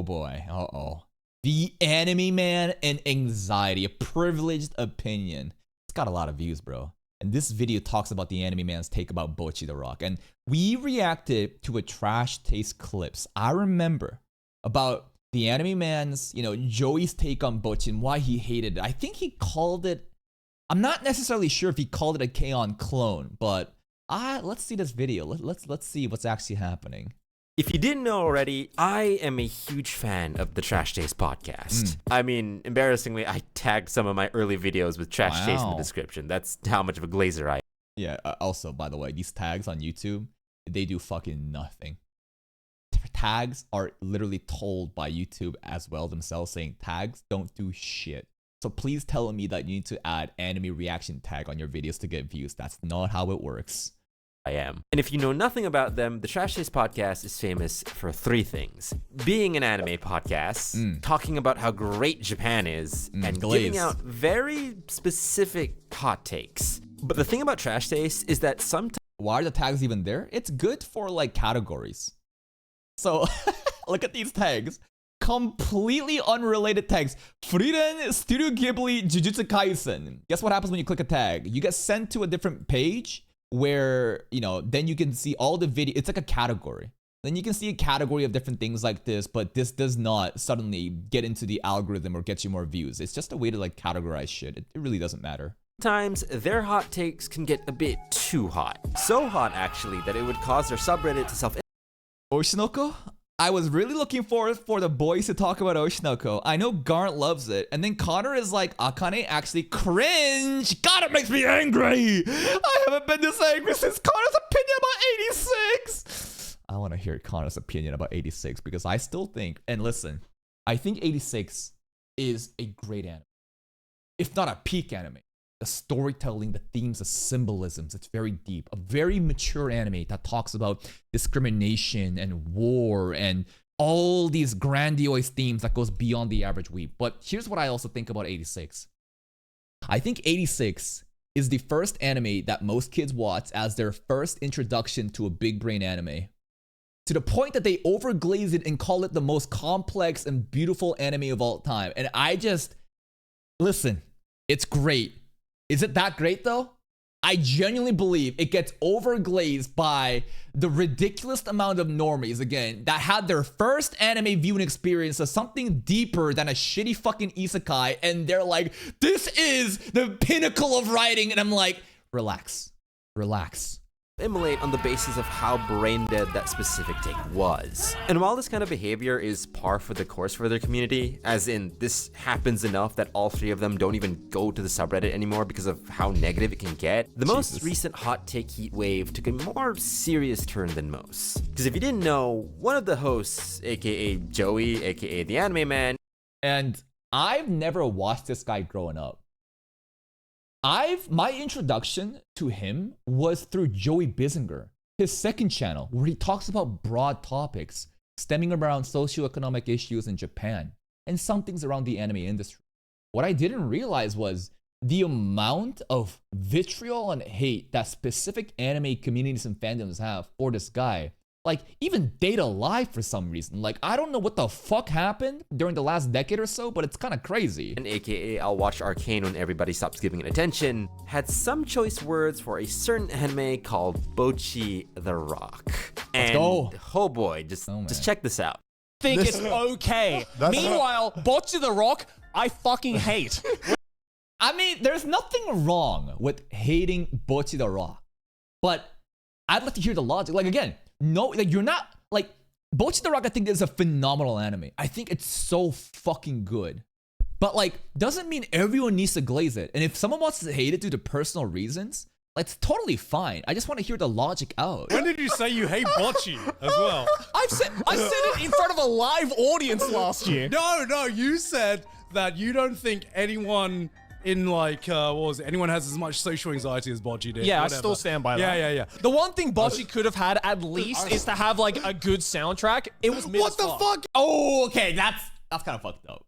boy. Uh-oh. The Anime Man and Anxiety, a privileged opinion. It's got a lot of views, bro. And this video talks about the Anime Man's take about Bocchi the Rock. And we reacted to a trash taste clips. I remember about the Anime Man's, Joey's take on Bocchi and why he hated it. I think he called it, I'm not necessarily sure if he called it a K-On clone, but let's see this video. Let's see what's actually happening. If you didn't know already, I am a huge fan of the Trash Taste podcast. I mean, embarrassingly, I tagged some of my early videos with Trash Taste in the description. That's how much of a glazer I am. Yeah, also, by the way, these tags on YouTube, they do fucking nothing. Tags are literally told by YouTube as well themselves, saying tags don't do shit. So please tell me that you need to add anime reaction tag on your videos to get views. That's not how it works. I am. And if you know nothing about them, the Trash Taste podcast is famous for 3 things. Being an anime podcast, talking about how great Japan is, and giving out very specific hot takes. But the thing about Trash Taste is that sometimes... Why are the tags even there? It's good for like categories. So look at these tags. Completely unrelated tags. Frieren, Studio Ghibli, Jujutsu Kaisen. Guess what happens when you click a tag? You get sent to a different page where, then you can see all the video. It's like a category. Then you can see a category of different things like this, but this does not suddenly get into the algorithm or get you more views. It's just a way to like categorize shit. It really doesn't matter. Sometimes their hot takes can get a bit too hot. So hot, actually, that it would cause their subreddit to self... Oshinoko? I was really looking forward for the boys to talk about Oshinoko. I know Garnt loves it. And then Connor is like, Akane actually cringe. God, it makes me angry. I haven't been this angry since Connor's opinion about 86. I want to hear Connor's opinion about 86 because I still think, and listen, I think 86 is a great anime. If not a peak anime. The storytelling, the themes, the symbolisms, it's very deep. A very mature anime that talks about discrimination and war and all these grandiose themes that goes beyond the average weeb. But here's what I also think about 86. I think 86 is the first anime that most kids watch as their first introduction to a big brain anime. To the point that they overglaze it and call it the most complex and beautiful anime of all time. And listen, it's great. Is it that great though? I genuinely believe it gets overglazed by the ridiculous amount of normies, again, that had their first anime viewing experience as something deeper than a shitty fucking isekai, and they're like, this is the pinnacle of writing, and I'm like, relax. Immolate on the basis of how brain dead that specific take was. And while this kind of behavior is par for the course for their community, as in this happens enough that all 3 of them don't even go to the subreddit anymore because of how negative it can get, the most recent hot take heat wave took a more serious turn than most. Because if you didn't know, one of the hosts, aka Joey, aka the Anime Man, and I've never watched this guy growing up. My introduction to him was through Joey Bissinger, his second channel, where he talks about broad topics stemming around socioeconomic issues in Japan and some things around the anime industry. What I didn't realize was the amount of vitriol and hate that specific anime communities and fandoms have for this guy. Like, even Data Live for some reason. Like, I don't know what the fuck happened during the last decade or so, but it's kind of crazy. And aka I'll watch Arcane when everybody stops giving it attention, had some choice words for a certain anime called Bocchi the Rock. Let's go. Oh boy, just check this out. Think it's okay. Meanwhile, Bocchi the Rock, I fucking hate. I mean, there's nothing wrong with hating Bocchi the Rock, but I'd like to hear the logic. Like, again, no, like, you're not, like, Bocchi the Rock, I think, is a phenomenal anime. I think it's so fucking good. But, like, doesn't mean everyone needs to glaze it. And if someone wants to hate it due to personal reasons, like, it's totally fine. I just want to hear the logic out. When did you say you hate Bocchi as well? I said it in front of a live audience last year. No, you said that you don't think anyone in, like, what was it? Anyone has as much social anxiety as Bocchi did. Yeah, whatever. I still stand by that. Yeah. The one thing Bocchi could have had at least is to have, like, a good soundtrack. It was mid as What the fuck? Oh, okay, that's kind of fucked up.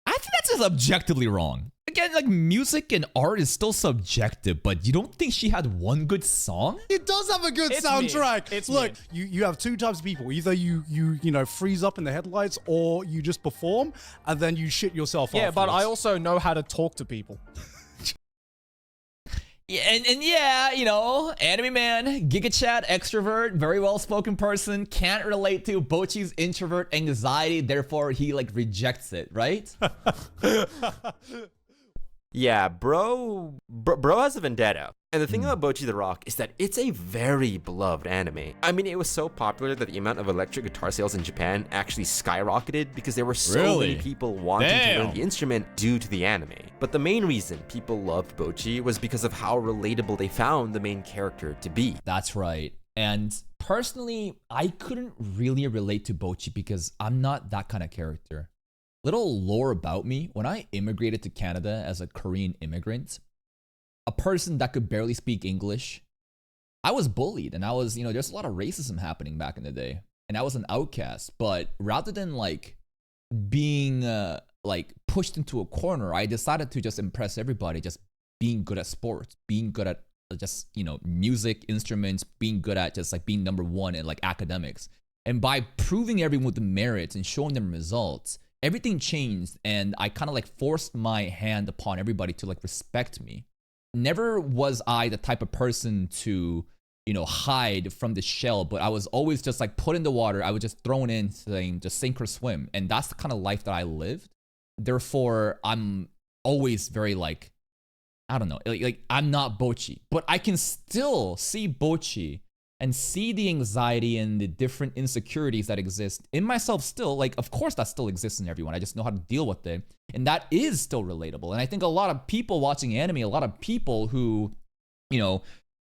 I think that's just objectively wrong. again, like music and art is still subjective, but you don't think she had one good song? It does have a good It's soundtrack. mid. It's Look, mid. you have two types of people. Either you know freeze up in the headlights, or you just perform and then you shit yourself. Yeah, but I afterwards. also know how to talk to people. Yeah, and yeah, you know, anime man, Giga Chat, extrovert, very well-spoken person, can't relate to Bochi's introvert anxiety, therefore he like rejects it, right? Yeah, bro has a vendetta. And the thing about Bocchi the Rock is that it's a very beloved anime. I mean, it was so popular that the amount of electric guitar sales in Japan actually skyrocketed because there were so many people wanting to learn the instrument due to the anime. But the main reason people loved Bocchi was because of how relatable they found the main character to be. That's right. And personally, I couldn't really relate to Bocchi because I'm not that kind of character. Little lore about me, when I immigrated to Canada as a Korean immigrant, a person that could barely speak English, I was bullied, and I was, you know, there's a lot of racism happening back in the day, and I was an outcast. But rather than like being like pushed into a corner, I decided to just impress everybody, just being good at sports, being good at just, you know, music, instruments, being good at just like being number one in like academics. And by proving everyone with the merits and showing them results, everything changed, and I kind of like forced my hand upon everybody to like respect me. Never was I the type of person to, you know, hide from the shell, but I was always just like put in the water. I was just thrown in saying just sink or swim. And that's the kind of life that I lived. Therefore, I'm always very like, I don't know, like I'm not Bocchi, but I can still see Bocchi and see the anxiety and the different insecurities that exist in myself still. Like, of course that still exists in everyone. I just know how to deal with it. And that is still relatable. And I think a lot of people watching anime, a lot of people who, you know,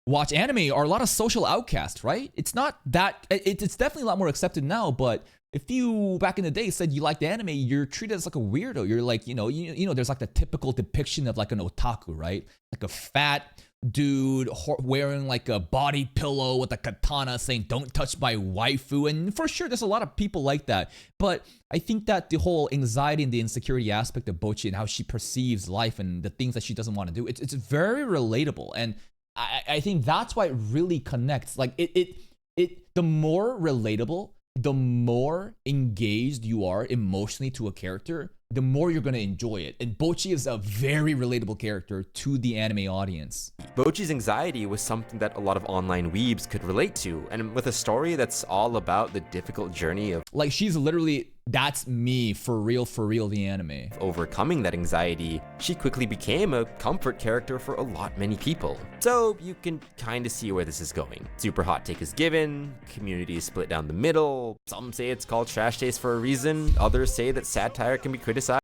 watch anime are a lot of social outcasts, right? It's not that, it's definitely a lot more accepted now, but if you back in the day said you liked anime, you're treated as like a weirdo. You're like, you know, there's like the typical depiction of like an otaku, right? Like a fat dude wearing like a body pillow with a katana saying don't touch my waifu, and for sure there's a lot of people like that. But I think that the whole anxiety and the insecurity aspect of Bocchi and how she perceives life and the things that she doesn't want to do, it's very relatable, and I think that's why it really connects. Like the more relatable, the more engaged you are emotionally to a character, the more you're going to enjoy it. And Bocchi is a very relatable character to the anime audience. Bocchi's anxiety was something that a lot of online weebs could relate to, and with a story that's all about the difficult journey of like, she's literally, that's me for real, the anime. overcoming that anxiety, she quickly became a comfort character for many people. So you can kind of see where this is going. Super hot take is given, community is split down the middle, some say it's called trash taste for a reason, others say that satire can be criticized.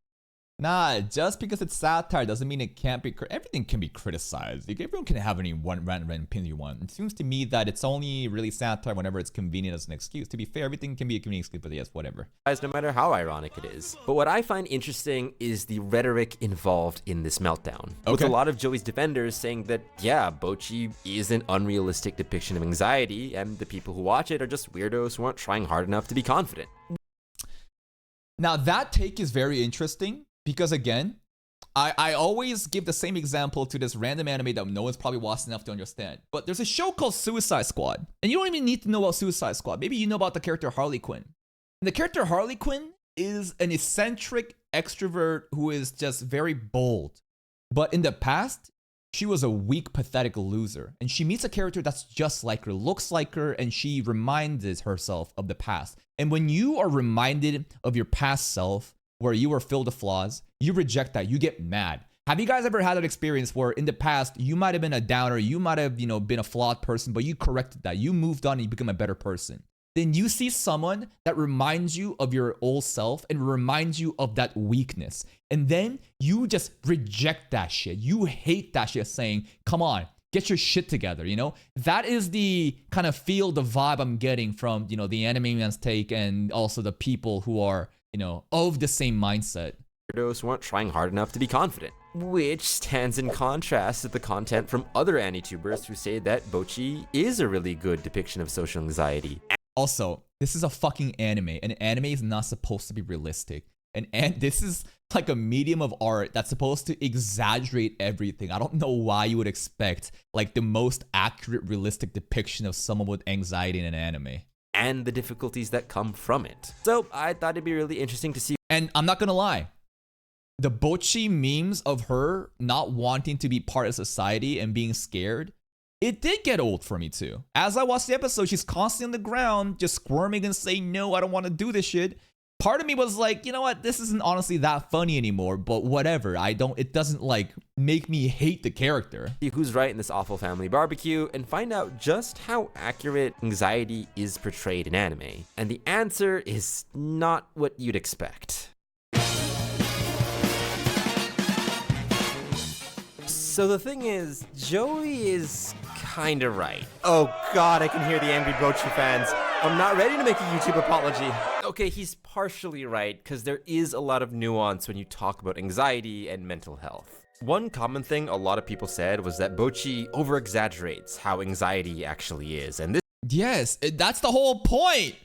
Nah, just because it's satire doesn't mean it can't be. Everything can be criticized. Like, everyone can have any one random opinion you want. It seems to me that it's only really satire whenever it's convenient as an excuse. To be fair, everything can be a convenient excuse, but yes, whatever. No matter how ironic it is. But what I find interesting is the rhetoric involved in this meltdown. With Okay. a lot of Joey's defenders saying that, yeah, Bocchi is an unrealistic depiction of anxiety, and the people who watch it are just weirdos who aren't trying hard enough to be confident. Now, that take is very interesting because, again, I always give the same example to this random anime that no one's probably watched enough to understand. But there's a show called Suicide Squad, and you don't even need to know about Suicide Squad. Maybe you know about the character Harley Quinn. And the character Harley Quinn is an eccentric extrovert who is just very bold. But in the past, she was a weak, pathetic loser. And she meets a character that's just like her, looks like her, and she reminds herself of the past. And when you are reminded of your past self, where you were filled with flaws, you reject that, you get mad. Have you guys ever had that experience where in the past, you might have been a downer, you might have, you know, been a flawed person, but you corrected that, you moved on and you become a better person? Then you see someone that reminds you of your old self and reminds you of that weakness. And then you just reject that shit. You hate that shit, saying, come on, get your shit together, you know? That is the kind of feel, the vibe I'm getting from, you know, the anime man's take and also the people who are, you know, of the same mindset. Weirdos who aren't trying hard enough to be confident. Which stands in contrast to the content from other Anitubers who say that Bocchi is a really good depiction of social anxiety. Also, this is a fucking anime, and anime is not supposed to be realistic. And this is like a medium of art that's supposed to exaggerate everything. I don't know why you would expect like the most accurate, realistic depiction of someone with anxiety in an anime. And the difficulties that come from it. So I thought it'd be really interesting to see. And I'm not gonna lie, the Bocchi memes of her not wanting to be part of society and being scared, it did get old for me too. As I watched the episode, she's constantly on the ground, just squirming and saying, no, I don't want to do this shit. Part of me was like, you know what, this isn't honestly that funny anymore, but whatever. It doesn't like make me hate the character. See who's right in this awful family barbecue and find out just how accurate anxiety is portrayed in anime. And the answer is not what you'd expect. So the thing is, Joey is kinda right. Oh god, I can hear the angry Bocchi fans. I'm not ready to make a YouTube apology. Okay, he's partially right, because there is a lot of nuance when you talk about anxiety and mental health. One common thing a lot of people said was that Bocchi over-exaggerates how anxiety actually is, and this— Yes, that's the whole point.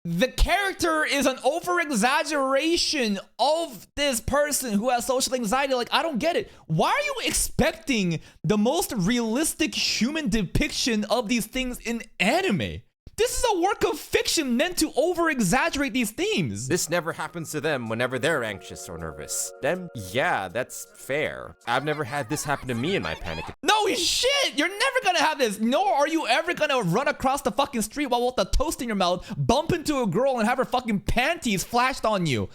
The character is an over-exaggeration of this person who has social anxiety. Like, I don't get it. Why are you expecting the most realistic human depiction of these things in anime? This is a work of fiction meant to over-exaggerate these themes. This never happens to them whenever they're anxious or nervous. Then, yeah, that's fair. I've never had this happen to me in my panic. No shit! You're never gonna have this, nor are you ever gonna run across the fucking street while with a toast in your mouth, bump into a girl and have her fucking panties flashed on you.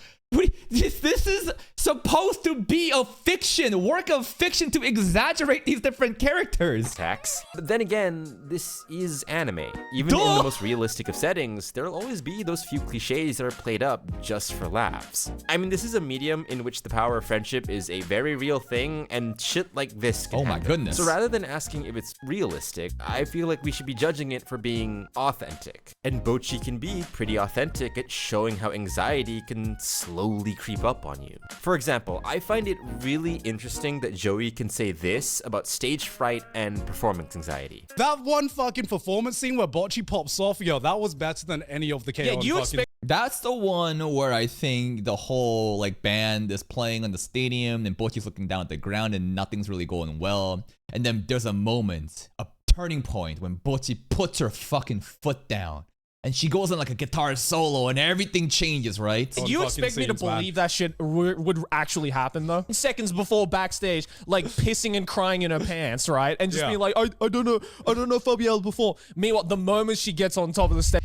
This is supposed to be a fiction, work of fiction to exaggerate these different characters. But then again, this is anime. Even in the most realistic of settings, there'll always be those few cliches that are played up just for laughs. I mean, this is a medium in which the power of friendship is a very real thing, and shit like this can happen. My goodness. So rather than asking if it's realistic, I feel like we should be judging it for being authentic. And Bocchi can be pretty authentic at showing how anxiety can slowly creep up on you. For example, I find it really interesting that Joey can say this about stage fright and performance anxiety. That one fucking performance scene where Bocchi pops off, yo, that was better than any of the KO. Yeah, that's the one where I think the whole like band is playing on the stadium and Bocchi's looking down at the ground and nothing's really going well. And then there's a moment, a turning point when Bocchi puts her fucking foot down. And she goes on like a guitar solo and everything changes, right? You expect me to believe that shit would actually happen though? Seconds before backstage, like pissing and crying in her pants, right? And just being like, I don't know if I'll be able to perform. Meanwhile, the moment she gets on top of the stage,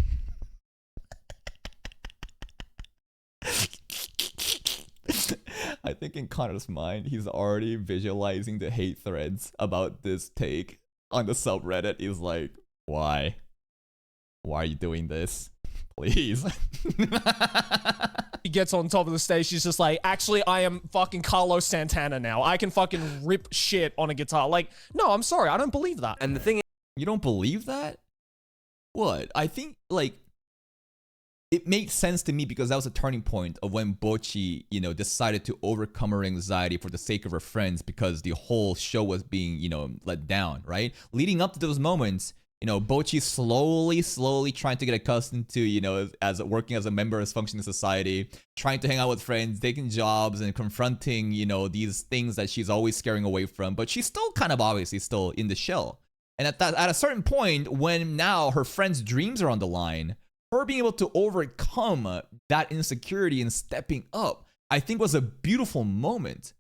I think in Connor's mind, he's already visualizing the hate threads about this take on the subreddit. He's like, why? Why are you doing this? Please. she gets on top of the stage, she's just like, actually, I am fucking Carlos Santana now. I can fucking rip shit on a guitar. Like, no, I'm sorry, I don't believe that. And the thing is, you don't believe that? What? I think, like, it makes sense to me because that was a turning point of when Bocchi, you know, decided to overcome her anxiety for the sake of her friends because the whole show was being, you know, let down, right? Leading up to those moments, you know, Bocchi slowly trying to get accustomed to, you know, as working as a member of functioning society, trying to hang out with friends, taking jobs and confronting, you know, these things that she's always scaring away from. But she's still kind of obviously still in the shell. And at a certain point, when now her friends' dreams are on the line, her being able to overcome that insecurity and stepping up, I think was a beautiful moment.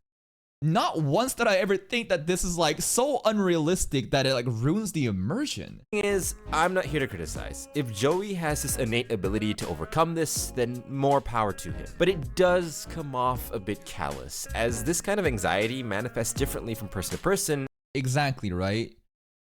Not once did I ever think that this is like so unrealistic that it like ruins the immersion. The thing is, I'm not here to criticize. If Joey has this innate ability to overcome this, then more power to him. But it does come off a bit callous, as this kind of anxiety manifests differently from person to person. Exactly, right?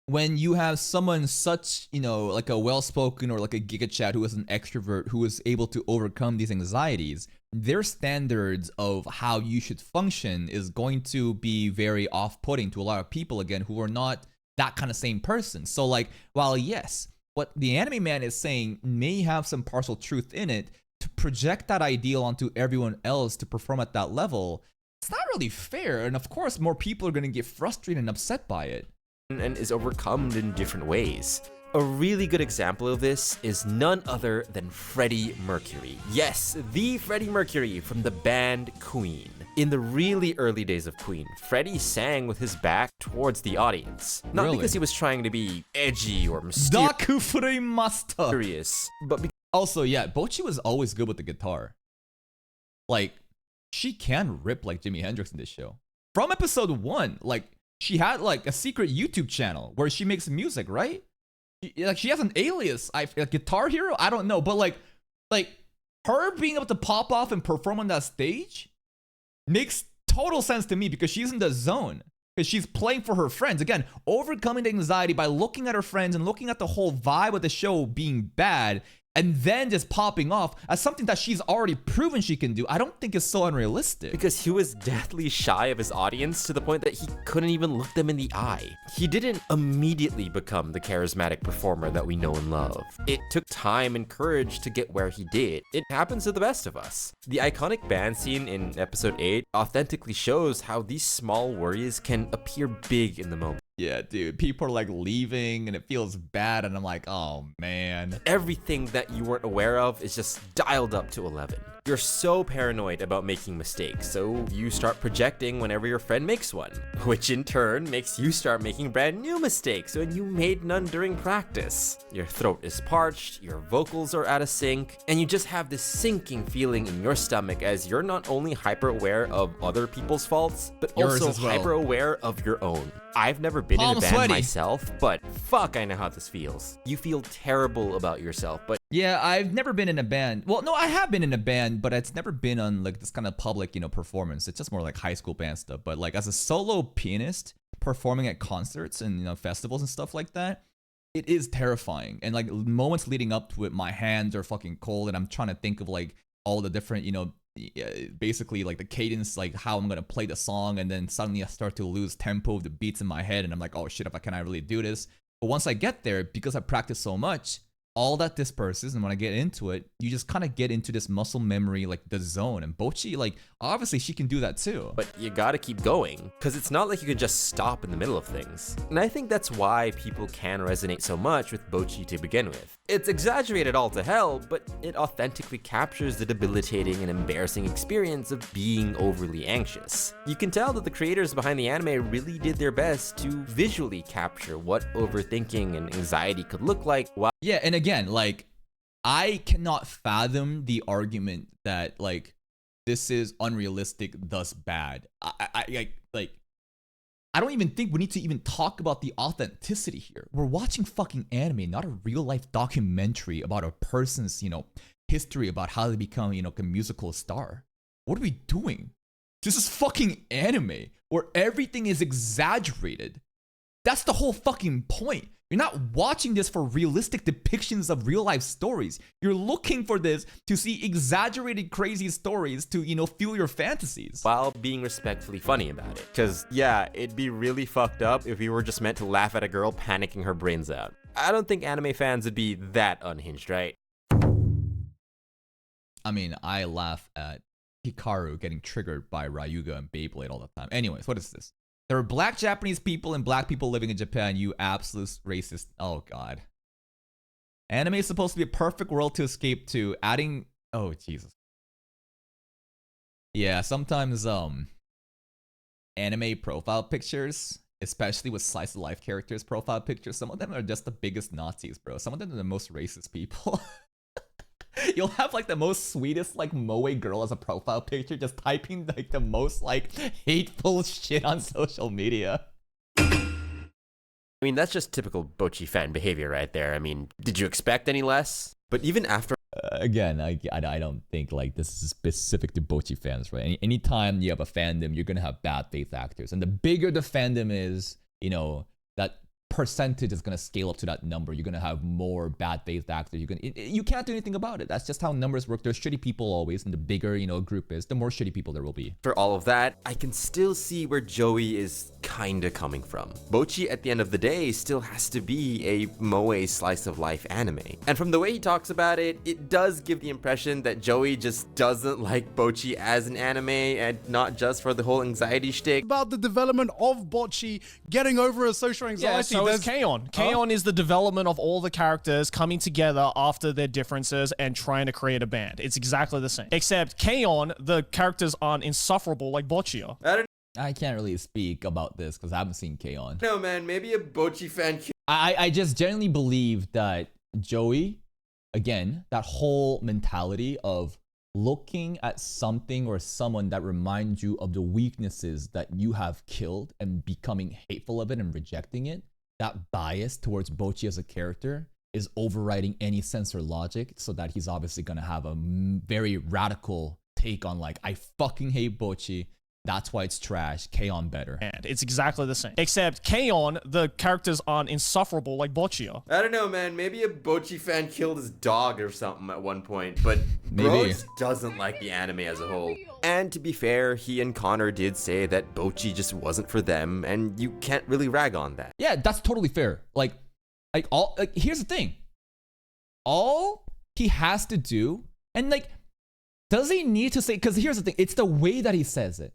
When you have someone such, you know, like a well-spoken or like a Giga Chat who is an extrovert who is able to overcome these anxieties, their standards of how you should function is going to be very off-putting to a lot of people, again, who are not that kind of same person. So like, while yes, what the anime man is saying may have some partial truth in it, to project that ideal onto everyone else to perform at that level, it's not really fair. And of course, more people are going to get frustrated and upset by it. And is overcome in different ways. A really good example of this is none other than Freddie Mercury. Yes, the Freddie Mercury from the band Queen. In the really early days of Queen, Freddie sang with his back towards the audience. Not Really? because he was trying to be edgy or Dakufurimasta. mysterious, but because Also, yeah, Bocchi was always good with the guitar. Like, she can rip like Jimi Hendrix in this show. From episode 1, like, she had like a secret YouTube channel where she makes music, right? She has an alias, Guitar Hero? I don't know, but like her being able to pop off and perform on that stage makes total sense to me because she's in the zone. Because she's playing for her friends. Again, overcoming the anxiety by looking at her friends and looking at the whole vibe of the show being bad and then just popping off as something that she's already proven she can do. I don't think it's so unrealistic. because he was deathly shy of his audience to the point that he couldn't even look them in the eye. He didn't immediately become the charismatic performer that we know and love. It took time and courage to get where he did. It happens to the best of us. The iconic band scene in episode 8 authentically shows how these small worries can appear big in the moment. Yeah, dude, people are like leaving and it feels bad and I'm like, oh man. Everything that you weren't aware of is just dialed up to 11. You're so paranoid about making mistakes, so you start projecting whenever your friend makes one, which in turn makes you start making brand new mistakes when you made none during practice. Your throat is parched, your vocals are out of sync, and you just have this sinking feeling in your stomach as you're not only hyper aware of other people's faults, but Yours also as well. hyper aware of your own. I've never been in a Palms band sweaty. myself, but fuck, I know how this feels. You feel terrible about yourself, but Yeah, I've never been in a band. Well, no, I have been in a band, but it's never been on like this kind of public, performance. It's just more like high school band stuff. But like as a solo pianist performing at concerts and festivals and stuff like that, it is terrifying. And like moments leading up to it, my hands are fucking cold, and I'm trying to think of like all the different, basically like the cadence, like how I'm gonna play the song, and then suddenly I start to lose tempo of the beats in my head, and I'm like, oh shit, can I really do this? But once I get there, because I practice so much, all that disperses, and when I get into it, you just kind of get into this muscle memory, like the zone. And Bocchi, like, obviously she can do that too. but you gotta keep going, because it's not like you can just stop in the middle of things. And I think that's why people can resonate so much with Bocchi to begin with. It's exaggerated all to hell, but it authentically captures the debilitating and embarrassing experience of being overly anxious. You can tell that the creators behind the anime really did their best to visually capture what overthinking and anxiety could look like while Yeah, and again, like, I cannot fathom the argument that like this is unrealistic, thus bad. I don't even think we need to even talk about the authenticity here. We're watching fucking anime, not a real life documentary about a person's, history about how they become, a musical star. What are we doing? This is fucking anime where everything is exaggerated. That's the whole fucking point. You're not watching this for realistic depictions of real life stories. You're looking for this to see exaggerated, crazy stories to, fuel your fantasies. while being respectfully funny about it. Cause yeah, it'd be really fucked up if we were just meant to laugh at a girl panicking her brains out. I don't think anime fans would be that unhinged, right? I mean, I laugh at Hikaru getting triggered by Ryuga and Beyblade all the time. Anyways, what is this? There are black Japanese people and black people living in Japan, you absolute racist. Oh, God. Anime is supposed to be a perfect world to escape to, adding... Oh, Jesus. Yeah, sometimes, anime profile pictures, especially with slice of life characters profile pictures, some of them are just the biggest Nazis, bro. Some of them are the most racist people. You'll have like the most sweetest like moe girl as a profile picture, just typing like the most like hateful shit on social media. I mean, that's just typical Bocchi fan behavior right there. I mean, did you expect any less? But even after Again, I don't think like this is specific to Bocchi fans, right? Anytime you have a fandom, you're gonna have bad faith actors, and the bigger the fandom is, that percentage is going to scale up to that number. You're going to have more bad faith actors. You can't do anything about it. That's just how numbers work. There's shitty people always, and the bigger a group is, the more shitty people there will be. For all of that, I can still see where Joey is kinda coming from. Bocchi, at the end of the day, still has to be a moe slice of life anime. And from the way he talks about it, it does give the impression that Joey just doesn't like Bocchi as an anime, and not just for the whole anxiety shtick. About the development of Bocchi getting over her social anxiety. so is K-On! K-On! Is the development of all the characters coming together after their differences and trying to create a band. It's exactly the same. Except K-On!, the characters aren't insufferable like Boccia. I can't really speak about this because I haven't seen K-On! No, man, maybe a Bocchi fan. I just genuinely believe that Joey, again, that whole mentality of looking at something or someone that reminds you of the weaknesses that you have killed and becoming hateful of it and rejecting it, that bias towards Bocchi as a character is overriding any sense or logic, so that he's obviously going to have a very radical take on like, I fucking hate Bocchi. That's why it's trash. K-On! Better. And it's exactly the same. Except K-On!, the characters aren't insufferable like Boccia. I don't know, man. Maybe a Bocchi fan killed his dog or something at one point, but Maybe. Bro just doesn't like the anime as a whole. And to be fair, he and Connor did say that Bocchi just wasn't for them, and you can't really rag on that. Yeah, that's totally fair. Like here's the thing. All he has to do, and like, does he need to say, because here's the thing, it's the way that he says it.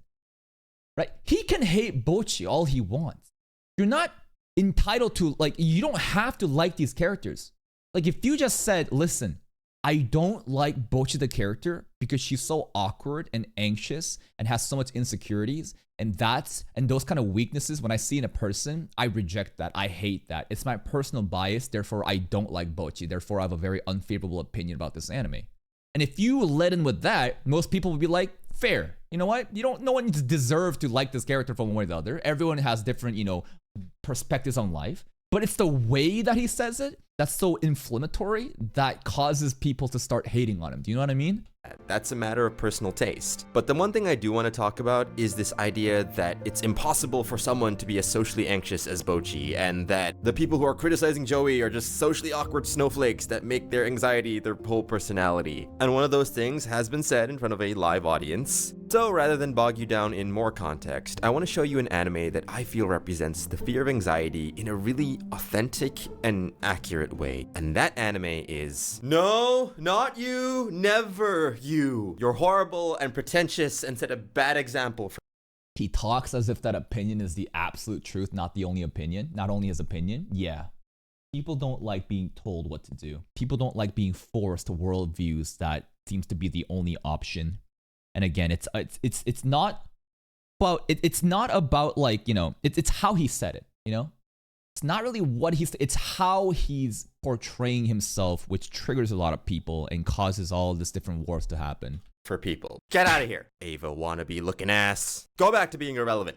Right? He can hate Bocchi all he wants. You're not entitled to, like, you don't have to like these characters. Like, if you just said, listen, I don't like Bocchi the character because she's so awkward and anxious and has so much insecurities, and those kind of weaknesses when I see in a person, I reject that. I hate that. It's my personal bias, therefore I don't like Bocchi. Therefore I have a very unfavorable opinion about this anime. And if you let in with that, most people would be like, fair. You know what? No one deserves to like this character from one way or the other. Everyone has different, perspectives on life. But it's the way that he says it that's so inflammatory that causes people to start hating on him. Do you know what I mean? That's a matter of personal taste. But the one thing I do want to talk about is this idea that it's impossible for someone to be as socially anxious as Bocchi, and that the people who are criticizing Joey are just socially awkward snowflakes that make their anxiety their whole personality. And one of those things has been said in front of a live audience. So rather than bog you down in more context, I want to show you an anime that I feel represents the fear of anxiety in a really authentic and accurate way. And that anime is No, Not You, Never You. You're horrible and pretentious and set a bad example for. He talks as if that opinion is the absolute truth, not the only opinion, not only his opinion. Yeah. People don't like being told what to do. People don't like being forced to worldviews that seems to be the only option. And again, it's not about it's not about like, it's how he said it, It's not really what it's how he's portraying himself, which triggers a lot of people and causes all this different wars to happen. For people. Get out of here. Ava wannabe looking ass. Go back to being irrelevant.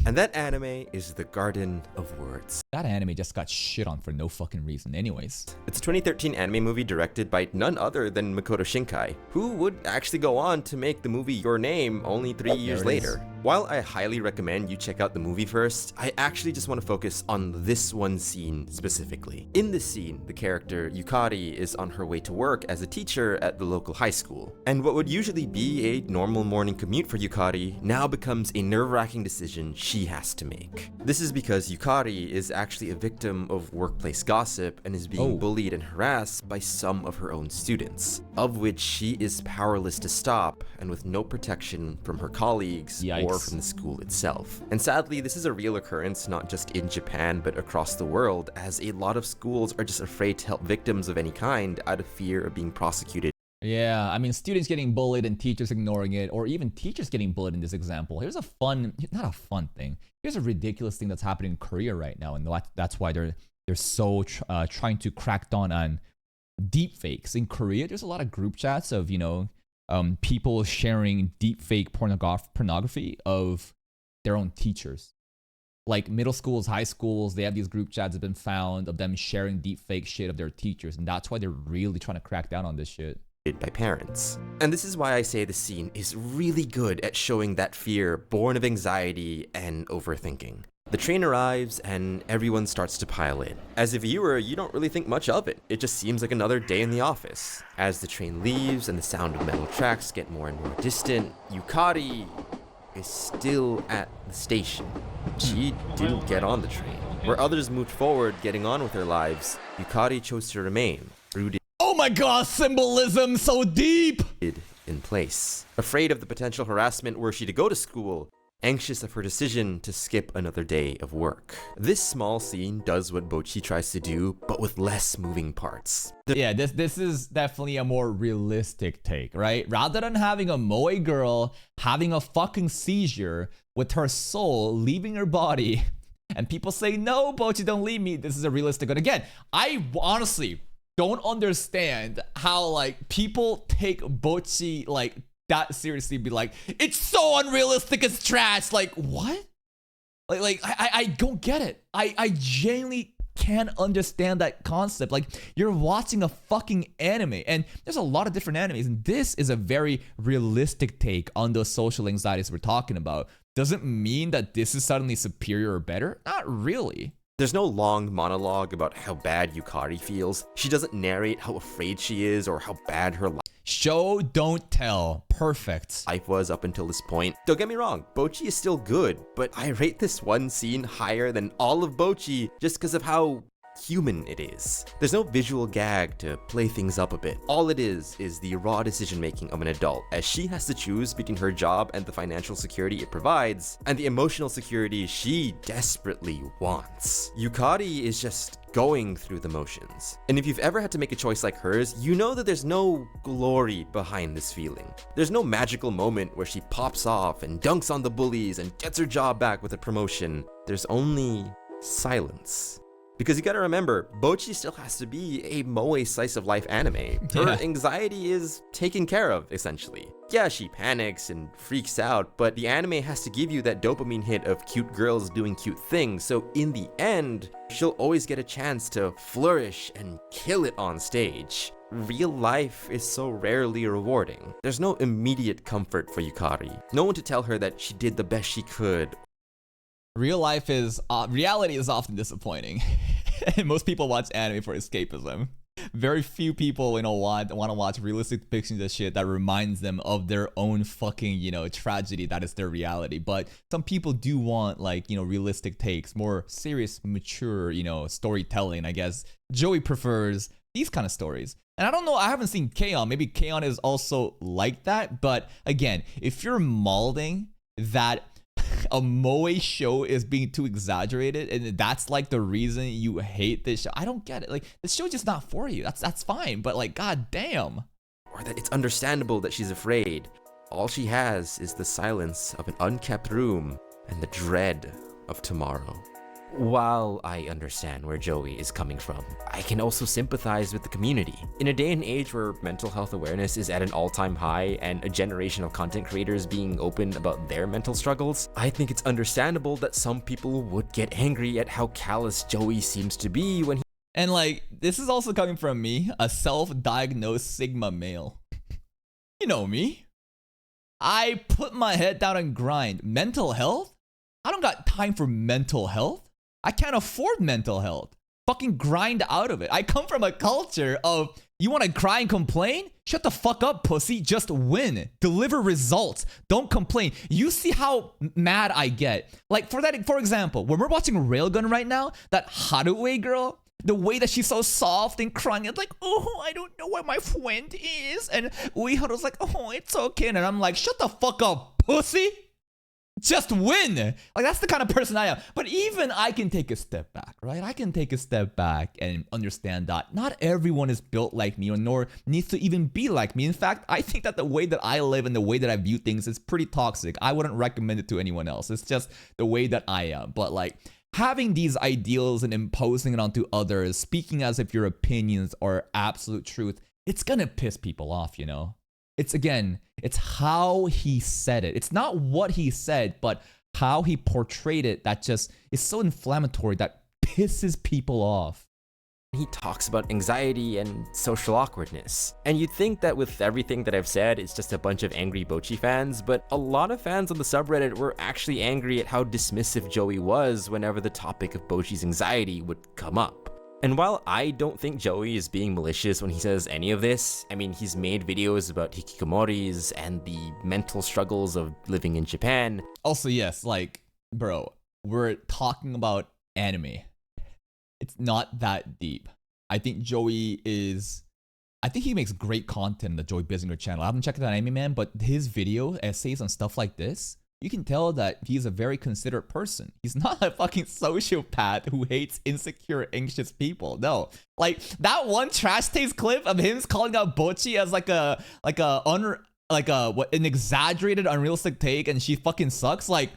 And that anime is The Garden of Words. That anime just got shit on for no fucking reason anyways. It's a 2013 anime movie directed by none other than Makoto Shinkai, who would actually go on to make the movie Your Name only 3 years later. While I highly recommend you check out the movie first, I actually just want to focus on this one scene specifically. In this scene, the character Yukari is on her way to work as a teacher at the local high school. And what would usually be a normal morning commute for Yukari now becomes a nerve-wracking decision she has to make. This is because Yukari is actually a victim of workplace gossip and is being bullied and harassed by some of her own students, of which she is powerless to stop and with no protection from her colleagues or from the school itself. And sadly, this is a real occurrence not just in Japan but across the world, as a lot of schools are just afraid to help victims of any kind out of fear of being prosecuted. Yeah, I mean, students getting bullied and teachers ignoring it, or even teachers getting bullied in this example. Here's a not a fun thing. Here's a ridiculous thing that's happening in Korea right now, and that's why they're so trying to crack down on deepfakes. In Korea, there's a lot of group chats of, people sharing deepfake pornography of their own teachers. Like middle schools, high schools, they have these group chats that have been found of them sharing deepfake shit of their teachers, and that's why they're really trying to crack down on this shit. By parents. And this is why I say the scene is really good at showing that fear born of anxiety and overthinking. The train arrives and everyone starts to pile in. As a viewer, you don't really think much of it. It just seems like another day in the office. As the train leaves and the sound of metal tracks get more and more distant, Yukari is still at the station. She didn't get on the train. Where others moved forward, getting on with their lives, Yukari chose to remain, rooted Oh my god, symbolism so deep! in place. Afraid of the potential harassment were she to go to school, anxious of her decision to skip another day of work. This small scene does what Bochi tries to do, but with less moving parts. Yeah, this is definitely a more realistic take, right? Rather than having a moe girl having a fucking seizure with her soul leaving her body, and people say, no, Bochi, don't leave me. This is a realistic one. Again, I honestly don't understand how like people take Bochi like that seriously, be like, it's so unrealistic, it's trash. Like, what? I don't get it. I genuinely can't understand that concept. Like, you're watching a fucking anime, and there's a lot of different animes, and this is a very realistic take on those social anxieties we're talking about. Doesn't mean that this is suddenly superior or better. Not really. There's no long monologue about how bad Yukari feels. She doesn't narrate how afraid she is or how bad her Show, don't tell. Perfect. life was up until this point. Don't get me wrong, Bochi is still good, but I rate this one scene higher than all of Bochi just because of how human it is. There's no visual gag to play things up a bit. All it is the raw decision making of an adult, as she has to choose between her job and the financial security it provides, and the emotional security she desperately wants. Yukari is just going through the motions. And if you've ever had to make a choice like hers, you know that there's no glory behind this feeling. There's no magical moment where she pops off and dunks on the bullies and gets her job back with a promotion. There's only silence. Because you gotta remember, Bochi still has to be a moe slice of life anime. Her anxiety is taken care of, essentially. Yeah, she panics and freaks out, but the anime has to give you that dopamine hit of cute girls doing cute things, so in the end, she'll always get a chance to flourish and kill it on stage. Real life is so rarely rewarding. There's no immediate comfort for Yukari. No one to tell her that she did the best she could. Reality is often disappointing. And most people watch anime for escapism. Very few people, want to watch realistic depictions of shit that reminds them of their own fucking, tragedy that is their reality. But some people do want, realistic takes, more serious, mature, storytelling. I guess Joey prefers these kind of stories. And I don't know, I haven't seen K-On! Maybe K-On! Is also like that. But again, if you're molding that a moe show is being too exaggerated and that's like the reason you hate this show, I don't get it. Like, this show's just not for you. That's fine, but like, god damn. Or that it's understandable that she's afraid. All she has is the silence of an unkept room and the dread of tomorrow. While I understand where Joey is coming from, I can also sympathize with the community. In a day and age where mental health awareness is at an all-time high and a generation of content creators being open about their mental struggles, I think it's understandable that some people would get angry at how callous Joey seems to be when he— And like, this is also coming from me, a self-diagnosed Sigma male. You know me. I put my head down and grind. Mental health? I don't got time for mental health. I can't afford mental health. Fucking grind out of it. I come from a culture of, you want to cry and complain? Shut the fuck up, pussy. Just win. Deliver results. Don't complain. You see how mad I get. Like, for example, when we're watching Railgun right now, that Haruwe girl, the way that she's so soft and crying, it's like, oh, I don't know where my friend is. And Uiharu's like, oh, it's okay. And I'm like, shut the fuck up, pussy. Just win. Like, that's the kind of person I am. But even I can take a step back, right? I can take a step back and understand that not everyone is built like me, or nor needs to even be like me. In fact, I think that the way that I live and the way that I view things is pretty toxic. I wouldn't recommend it to anyone else. It's just the way that I am. But like, having these ideals and imposing it onto others, speaking as if your opinions are absolute truth, it's gonna piss people off, It's how he said it. It's not what he said, but how he portrayed it that just is so inflammatory that pisses people off. he talks about anxiety and social awkwardness. And you'd think that with everything that I've said, it's just a bunch of angry Bochi fans, but a lot of fans on the subreddit were actually angry at how dismissive Joey was whenever the topic of Bochi's anxiety would come up. And while I don't think Joey is being malicious when he says any of this, I mean, he's made videos about hikikomoris and the mental struggles of living in Japan. Also, yes, like, bro, we're talking about anime. It's not that deep. I think I think he makes great content on the Joey Bissinger channel. I haven't checked out Anime Man, but his video essays on stuff like this you can tell that he's a very considerate person. He's not a fucking sociopath who hates insecure, anxious people. No, like that one trash taste clip of him calling out Bochi as an exaggerated, unrealistic take, and she fucking sucks. Like,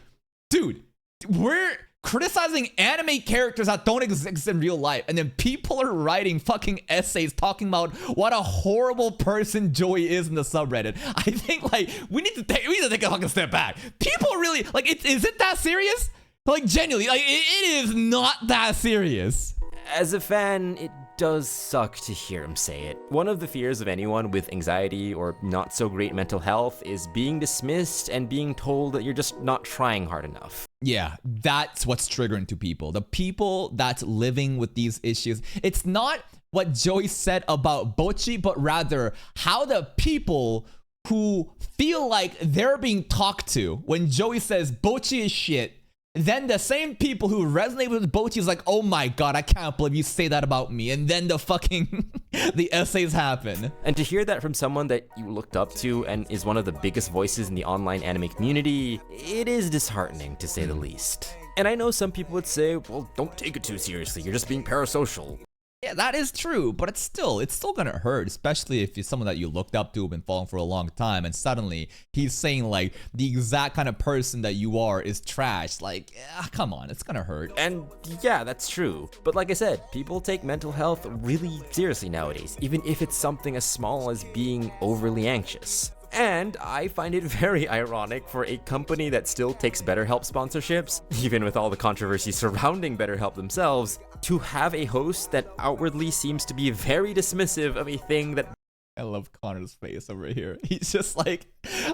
dude, we're criticizing anime characters that don't exist in real life, and then people are writing fucking essays talking about what a horrible person Joey is in the subreddit. I think like we need to take a fucking step back. People really like it. Is it that serious? Like genuinely, like it is not that serious. As a fan, it does suck to hear him say it. One of the fears of anyone with anxiety or not so great mental health is being dismissed and being told that you're just not trying hard enough. Yeah, that's what's triggering to people. The people that's living with these issues. It's not what Joey said about Bochi, but rather how the people who feel like they're being talked to when Joey says Bochi is shit, then the same people who resonate with Bochi is like, oh my god, I can't believe you say that about me. And then the fucking, the essays happen. And to hear that from someone that you looked up to and is one of the biggest voices in the online anime community, it is disheartening to say the least. And I know some people would say, well, don't take it too seriously, you're just being parasocial. Yeah, that is true, but it's still gonna hurt, especially if it's someone that you looked up to, been following for a long time, and suddenly he's saying like the exact kind of person that you are is trash. Like, come on, it's gonna hurt. And yeah, that's true. But like I said, people take mental health really seriously nowadays, even if it's something as small as being overly anxious. And I find it very ironic for a company that still takes BetterHelp sponsorships, even with all the controversy surrounding BetterHelp themselves, to have a host that outwardly seems to be very dismissive of a thing that... I love Connor's face over here. He's just like,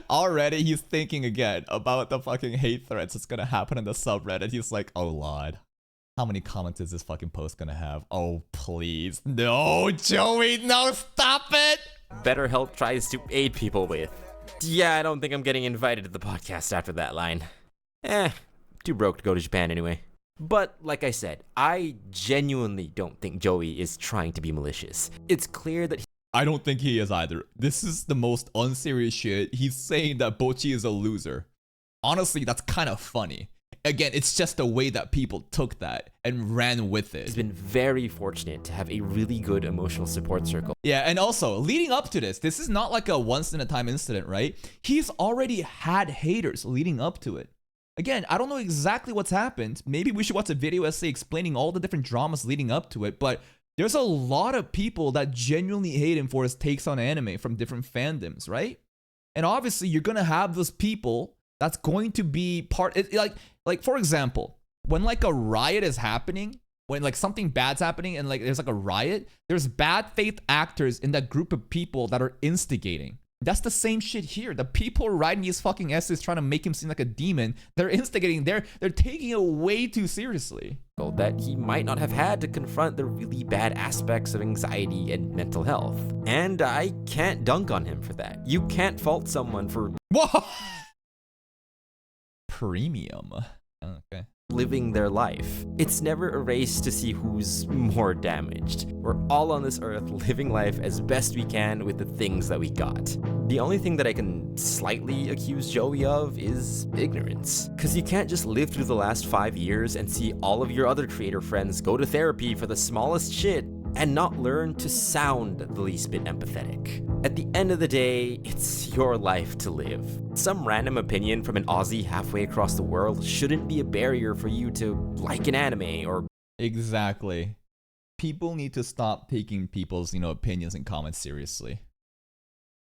already he's thinking again about the fucking hate threats that's gonna happen in the subreddit. He's like, oh lord, how many comments is this fucking post gonna have? Oh please, no, Joey, no, stop it! BetterHelp tries to aid people with. Yeah, I don't think I'm getting invited to the podcast after that line. Too broke to go to Japan anyway. But like I said, I genuinely don't think Joey is trying to be malicious. It's clear that I don't think he is either. This is the most unserious shit. He's saying that Bochi is a loser. Honestly, that's kind of funny. Again, it's just the way that people took that and ran with it. He's been very fortunate to have a really good emotional support circle. Yeah, and also, leading up to this is not like a once-in-a-time incident, right? He's already had haters leading up to it. Again, I don't know exactly what's happened. Maybe we should watch a video essay explaining all the different dramas leading up to it, but there's a lot of people that genuinely hate him for his takes on anime from different fandoms, right? And obviously, you're gonna have those people that's going to be part... Like for example, when like a riot is happening, when like something bad's happening and like there's like a riot, there's bad faith actors in that group of people that are instigating. That's the same shit here. The people writing these fucking essays trying to make him seem like a demon, they're instigating, they're taking it way too seriously. That he might not have had to confront the really bad aspects of anxiety and mental health. And I can't dunk on him for that. You can't fault someone for... Whoa! Premium. Okay. Living their life. It's never a race to see who's more damaged. We're all on this earth living life as best we can with the things that we got. The only thing that I can slightly accuse Joey of is ignorance. Because you can't just live through the last 5 years and see all of your other creator friends go to therapy for the smallest shit and not learn to sound the least bit empathetic. At the end of the day, it's your life to live. Some random opinion from an Aussie halfway across the world shouldn't be a barrier for you to like an anime or... Exactly. People need to stop taking people's, opinions and comments seriously.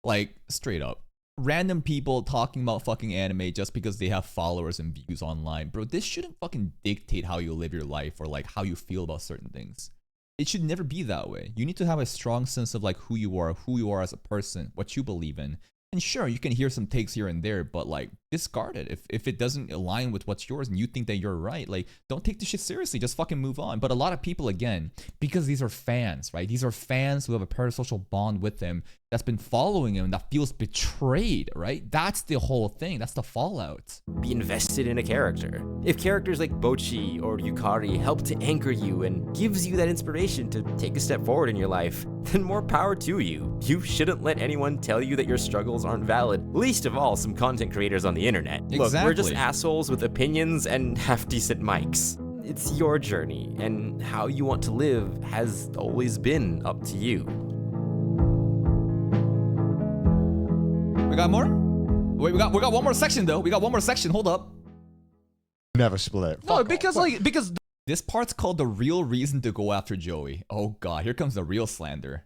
Like, straight up. Random people talking about fucking anime just because they have followers and views online. Bro, this shouldn't fucking dictate how you live your life or like how you feel about certain things. It should never be that way. You need to have a strong sense of like who you are as a person, what you believe in. And sure, you can hear some takes here and there, but like discard it. If it doesn't align with what's yours and you think that you're right, like don't take this shit seriously. Just fucking move on. But a lot of people, again, because these are fans, right? These are fans who have a parasocial bond with them that's been following him that feels betrayed, right? That's the whole thing. That's the fallout. Be invested in a character. If characters like Bochi or Yukari help to anchor you and gives you that inspiration to take a step forward in your life, then more power to you. You shouldn't let anyone tell you that your struggles aren't valid, least of all some content creators on the internet. Look, we're just Exactly. assholes with opinions and half-decent mics. It's your journey, and how you want to live has always been up to you. We got more? Wait, we got one more section though. We got one more section. Hold up. Never split. No, because This part's called the real reason to go after Joey. Oh god, here comes the real slander.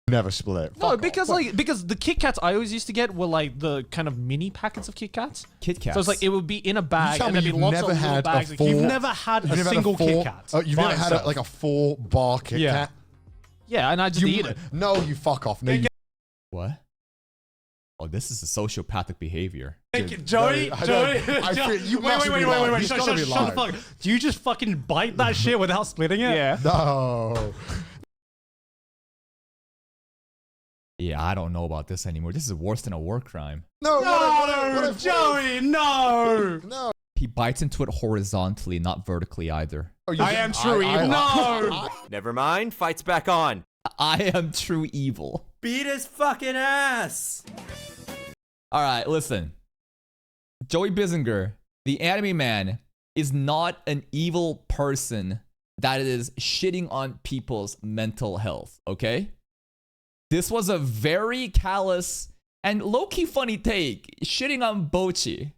Never split. no, because the Kit Kats I always used to get were like the kind of mini packets of Kit Kats. Kit Kats. So it's like it would be in a bag tell and me there'd be you've lots never of little had a bags. full- You've never had You've a never single had a full- Kit Kat. Oh, you've by never had itself. like a full bar Kit Yeah. Kat? Yeah, and I just eat it. No, you fuck off. No, you What? Oh, this is a sociopathic behavior. Joey, No, I Joey, don't- I Joey, feel- you must be wait, lying. He's shut gotta be the lying. fuck. Do you just fucking bite that shit without splitting it? Yeah. No. Yeah, I don't know about this anymore. This is worse than a war crime. No, No, what if- Joey, no. No. He bites into it horizontally, not vertically either. Oh, you I just- am true evil. No. Never mind, fight's back on. I am true evil. Beat his fucking ass! All right, listen. Joey Bissinger, the anime man, is not an evil person that is shitting on people's mental health, okay? This was a very callous and low-key funny take, shitting on Bochi.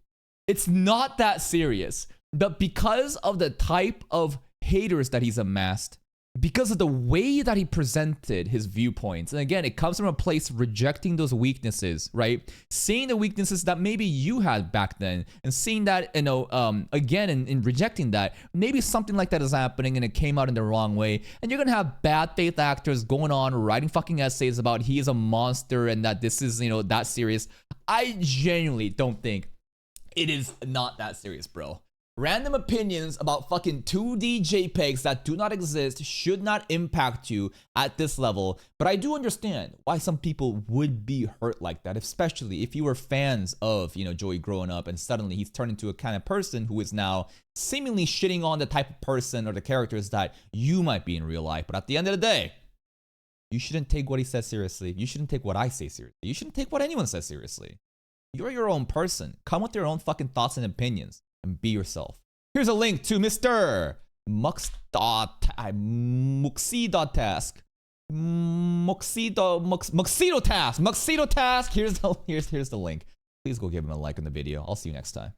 It's not that serious, but because of the type of haters that he's amassed, because of the way that he presented his viewpoints, and again, it comes from a place rejecting those weaknesses, right? Seeing the weaknesses that maybe you had back then, and seeing that, again, in rejecting that, maybe something like that is happening and it came out in the wrong way, and you're gonna have bad faith actors going on writing fucking essays about he is a monster and that this is, that serious. I genuinely don't think it is not that serious, bro. Random opinions about fucking 2D JPEGs that do not exist should not impact you at this level. But I do understand why some people would be hurt like that, especially if you were fans of, Joey growing up and suddenly he's turned into a kind of person who is now seemingly shitting on the type of person or the characters that you might be in real life. But at the end of the day, you shouldn't take what he says seriously. You shouldn't take what I say seriously. You shouldn't take what anyone says seriously. You're your own person. Come with your own fucking thoughts and opinions. And be yourself. Here's a link to Mr. Muxedotask. Muxedotask. Here's the link. Please go give him a like on the video. I'll see you next time.